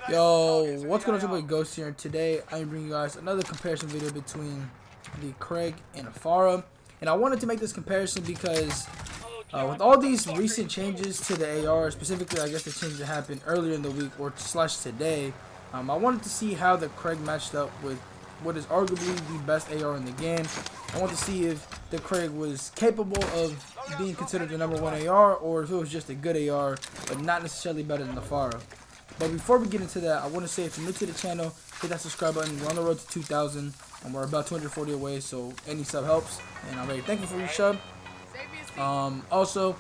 Yo, what's going on, your boy Ghost here, and today I'm bringing you guys another comparison video between the Krig and Fara. And I wanted to make this comparison because with all these recent changes to the AR, specifically I guess the changes that happened earlier in the week or slash today, I wanted to see how the Krig matched up with what is arguably the best AR in the game. I want to see if the Krig was capable of being considered the #1 AR, or if it was just a good AR but not necessarily better than the Fara. But before we get into that, I want to say if you're new to the channel, hit that subscribe button. We're on the road to 2,000, and we're about 240 away, so any sub helps. And I'm very thankful for your sub. Also,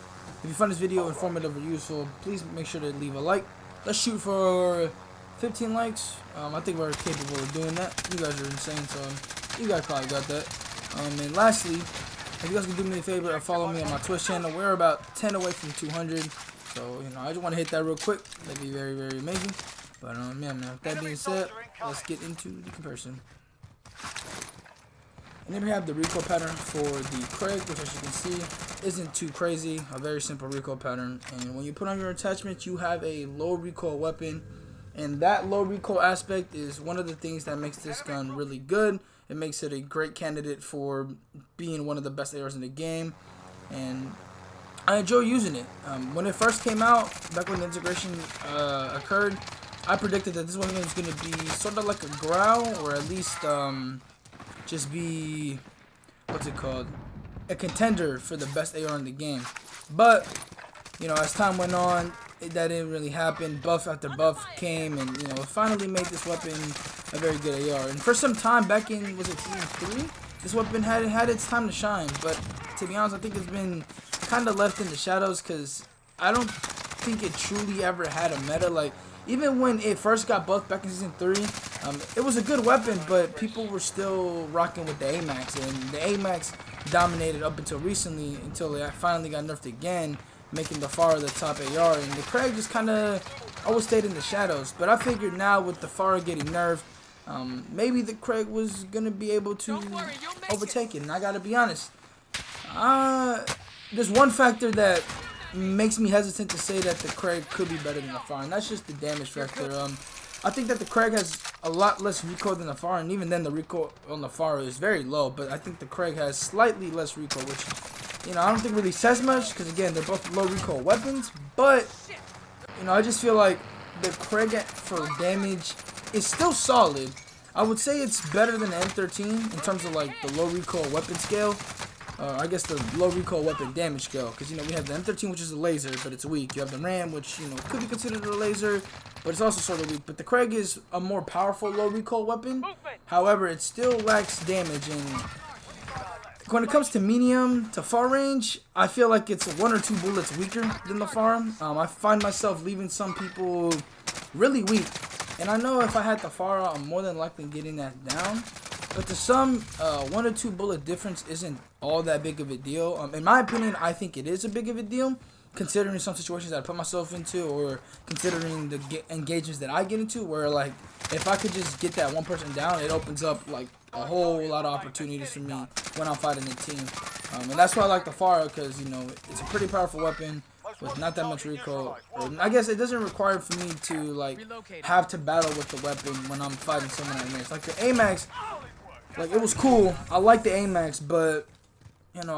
if you find this video informative or useful, please make sure to leave a like. Let's shoot for 15 likes. I think we're capable of doing that. You guys are insane, so you guys probably got that. And lastly, if you guys can do me a favor and follow me on my Twitch channel, we're about 10 away from 200. So, I just want to hit that real quick. That'd be very, very amazing. But, yeah, man, with that being said, let's get into the comparison. And then we have the recoil pattern for the Krig, which, as you can see, isn't too crazy. A very simple recoil pattern. And when you put on your attachment, you have a low recoil weapon. And that low recoil aspect is one of the things that makes this gun really good. It makes it a great candidate for being one of the best ARs in the game. And I enjoy using it. When it first came out, back when the integration occurred, I predicted that this one was going to be sort of like a growl, or at least just be, what's it called, a contender for the best AR in the game. But, as time went on, that didn't really happen. Buff after buff came, and, it finally made this weapon a very good AR. And for some time, back in, was it season 3? This weapon had its time to shine, but to be honest, I think it's been kind of left in the shadows because I don't think it truly ever had a meta. Like, even when it first got buffed back in season 3, it was a good weapon, but people were still rocking with the AMAX, and the AMAX dominated up until recently, until it finally got nerfed again, making the Fara the top AR, and the Krig just kind of always stayed in the shadows. But I figured now with the Fara getting nerfed, maybe the Krig was gonna be able to overtake it. And I gotta be honest, there's one factor that makes me hesitant to say that the Krig could be better than the Fara, and that's just the damage factor. I think that the Krig has a lot less recoil than the Fara, and even then the recoil on the Fara is very low, but I think the Krig has slightly less recoil, which, I don't think really says much, because again, they're both low recoil weapons. But, I just feel like the Krig for damage is still solid. I would say it's better than the M13 in terms of like the low recoil weapon scale. I guess the low recoil weapon damage scale, because we have the M13, which is a laser, but it's weak. You have the RAM, which could be considered a laser, but it's also sort of weak. But the Krig is a more powerful low recoil weapon. However, it still lacks damage, and when it comes to medium to far range, I feel like it's 1 or 2 bullets weaker than the Fara. I find myself leaving some people really weak, and I know if I had the Fara, I'm more than likely getting that down. But to some, 1 or 2 bullet difference isn't all that big of a deal. In my opinion, I think it is a big of a deal, considering some situations that I put myself into, or considering the engagements that I get into, where like if I could just get that one person down, it opens up like a whole lot of opportunities for me when I'm fighting a team. And that's why I like the Fara, because it's a pretty powerful weapon with not that much recoil. Or I guess it doesn't require for me to like have to battle with the weapon when I'm fighting someone at next. Like the AMAX, like it was cool. I like the AMAX, but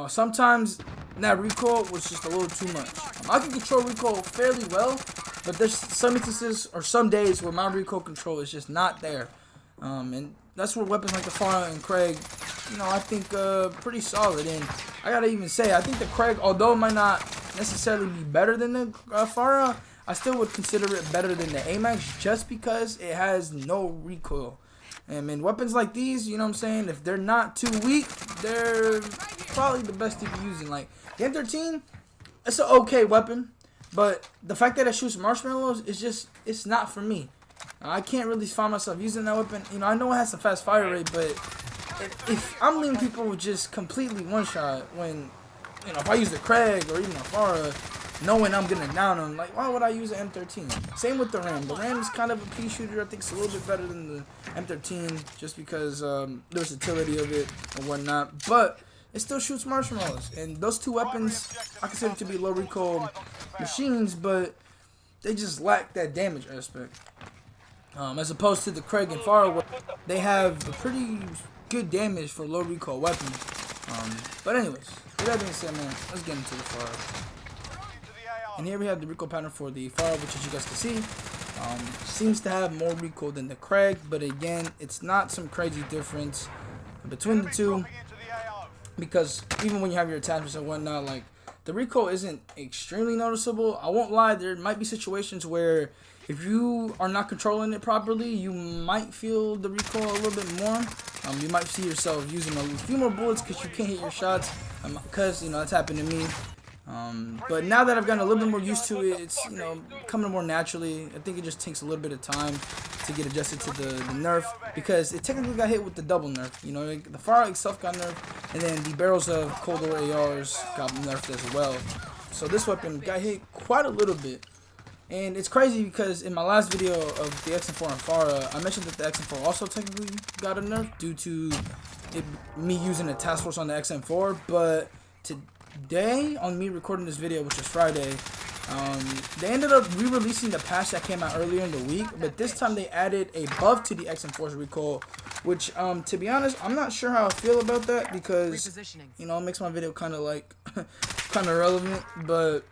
sometimes that recoil was just a little too much. I can control recoil fairly well, but there's some instances or some days where my recoil control is just not there. And that's where weapons like the Fara and Krig, I think pretty solid. And I gotta even say, I think the Krig, although it might not necessarily be better than the Fara, I still would consider it better than the AMAX just because it has no recoil. And weapons like these, if they're not too weak, they're probably the best to be using. Like the M13, it's an okay weapon, but the fact that it shoots marshmallows is just, it's not for me. I can't really find myself using that weapon. I know it has a fast fire rate, but if I'm leaving people with just completely one shot, when if I use the Krig or even a Fara, knowing I'm gonna down them, like why would I use an M13? Same with the RAM. The RAM is kind of a pea shooter. I think it's a little bit better than the M13 just because the versatility of it and whatnot. But it still shoots marshmallows, and those two weapons I consider to be low recoil machines, but they just lack that damage aspect. as opposed to the Krig and Fara, where they have a pretty good damage for low recoil weapons. But anyways, with that being said, man, let's get into the Fara. And here we have the recoil pattern for the Fara, which, as you guys can see, seems to have more recoil than the Krig, but again, it's not some crazy difference between the two, because even when you have your attachments and whatnot, like, the recoil isn't extremely noticeable. I won't lie, there might be situations where if you are not controlling it properly, you might feel the recoil a little bit more. You might see yourself using a few more bullets because you can't hit your shots, because, you know, that's happened to me. But now that I've gotten a little bit more used to it, it's, you know, coming more naturally. I think it just takes a little bit of time to get adjusted to the nerf, because it technically got hit with the double nerf. You know, the Fara itself got nerfed, and then the barrels of cold war ARs got nerfed as well. So this weapon got hit quite a little bit. And it's crazy because in my last video of the XM4 and Fara, I mentioned that the XM4 also technically got a nerf due to me using a task force on the XM4. But today, on me recording this video, which is Friday, they ended up re-releasing the patch that came out earlier in the week. But this time they added a buff to the XM4's recoil, which, to be honest, I'm not sure how I feel about that, because, you know, it makes my video kind of like, kind of relevant. But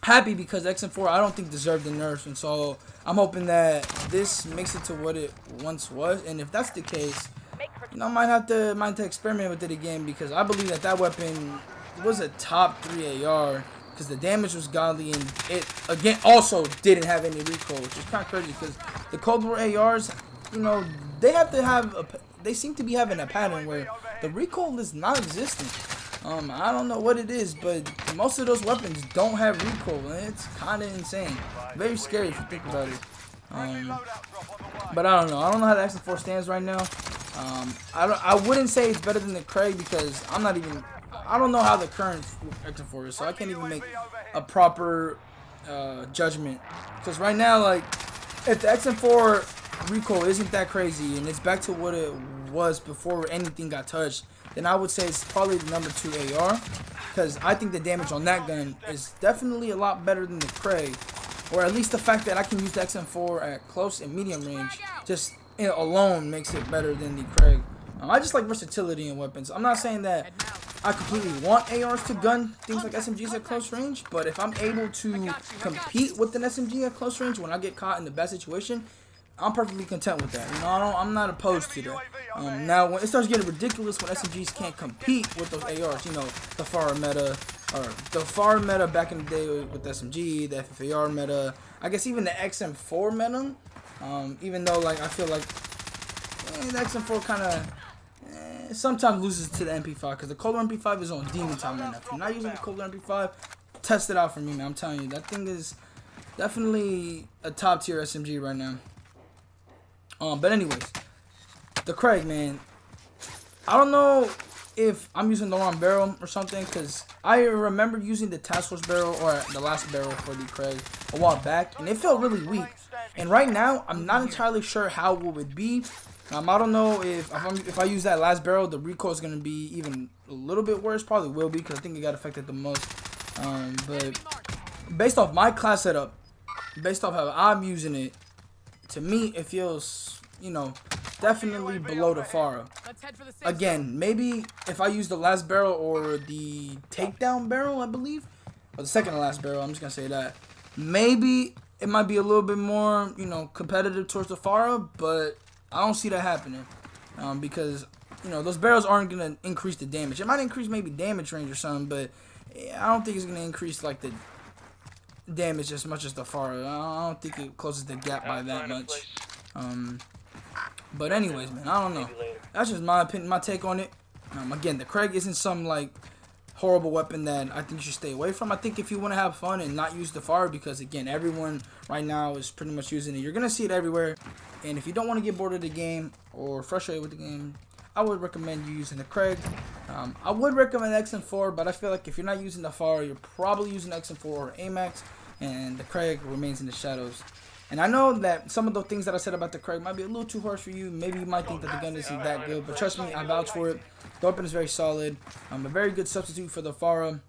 happy because XM4 I don't think deserved the nerfs, and so I'm hoping that this makes it to what it once was. And if that's the case, you know, I might have to experiment with it again, because I believe that weapon was a top 3 AR, because the damage was godly, and it again also didn't have any recoil, which is kind of crazy because the Cold War ARs, you know, they seem to be having a pattern where the recoil is non-existent. I don't know what it is, but most of those weapons don't have recoil, and it's kind of insane. Very scary if you think about it. But I don't know. I don't know how the XM4 stands right now. I wouldn't say it's better than the Krig, because I don't know how the current XM4 is, so I can't even make a proper judgment. Because right now, like, if the XM4 recoil isn't that crazy and it's back to what it was before anything got touched, then I would say it's probably the number 2 AR, because I think the damage on that gun is definitely a lot better than the Krig, or at least the fact that I can use the XM4 at close and medium range just alone makes it better than the Krig. I just like versatility in weapons. I'm not saying that I completely want ARs to gun things like SMGs at close range, but if I'm able to compete with an SMG at close range when I get caught in the bad situation, I'm perfectly content with that. You know, I'm not opposed to that. Now, when it starts getting ridiculous when SMGs can't compete with those ARs, you know, the Fara meta back in the day with the SMG, the FFAR meta, I guess even the XM4 meta, even though, like, I feel like the XM4 kind of sometimes loses to the MP5, because the Cold MP5 is on demon time right now. If you're not using the Cold MP5, test it out for me, man. I'm telling you, that thing is definitely a top tier SMG right now. But anyways, the Krig, man, I don't know if I'm using the wrong barrel or something, because I remember using the task force barrel, or the last barrel for the Krig, a while back, and it felt really weak. And right now, I'm not entirely sure how it would be. I don't know if I use that last barrel, the recoil is going to be even a little bit worse. Probably will be, because I think it got affected the most. But based off my class setup, based off how I'm using it, to me, it feels, you know, definitely below the Fara. Again, maybe if I use the last barrel or the takedown barrel, I believe, or the second to last barrel, I'm just going to say that, maybe it might be a little bit more, you know, competitive towards the Fara, but I don't see that happening, because, you know, those barrels aren't going to increase the damage. It might increase maybe damage range or something, but I don't think it's going to increase, like, the damage as much as the Fara. I don't think it closes the gap by that much. But anyways, man, I don't know. That's just my opinion, my take on it. Again, the Krig isn't some, like, horrible weapon that I think you should stay away from. I think if you want to have fun and not use the Fara, because, again, everyone right now is pretty much using it. You're going to see it everywhere. And if you don't want to get bored of the game or frustrated with the game, I would recommend you using the Krig. I would recommend XM4, but I feel like if you're not using the Fara, you're probably using XM4 or AMAX, and the Krig remains in the shadows. And I know that some of the things that I said about the Krig might be a little too harsh for you. Maybe you might think that the gun isn't that good, but trust me, I vouch for it. The weapon is very solid. A very good substitute for the Fara.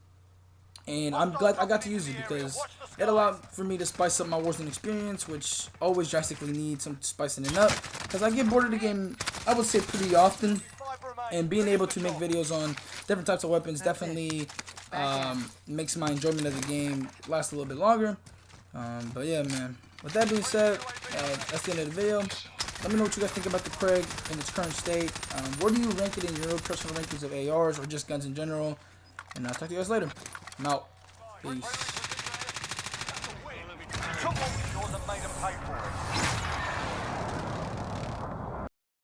And I'm glad I got to use it, because it allowed for me to spice up my Warzone experience, which always drastically needs some spicing it up, because I get bored of the game, I would say, pretty often, and being able to make videos on different types of weapons definitely makes my enjoyment of the game last a little bit longer. But yeah, man, with that being said, that's the end of the video. Let me know what you guys think about the Krig in its current state. Where do you rank it in your own personal rankings of ARs or just guns in general? And I'll talk to you guys later. I'm out. Peace.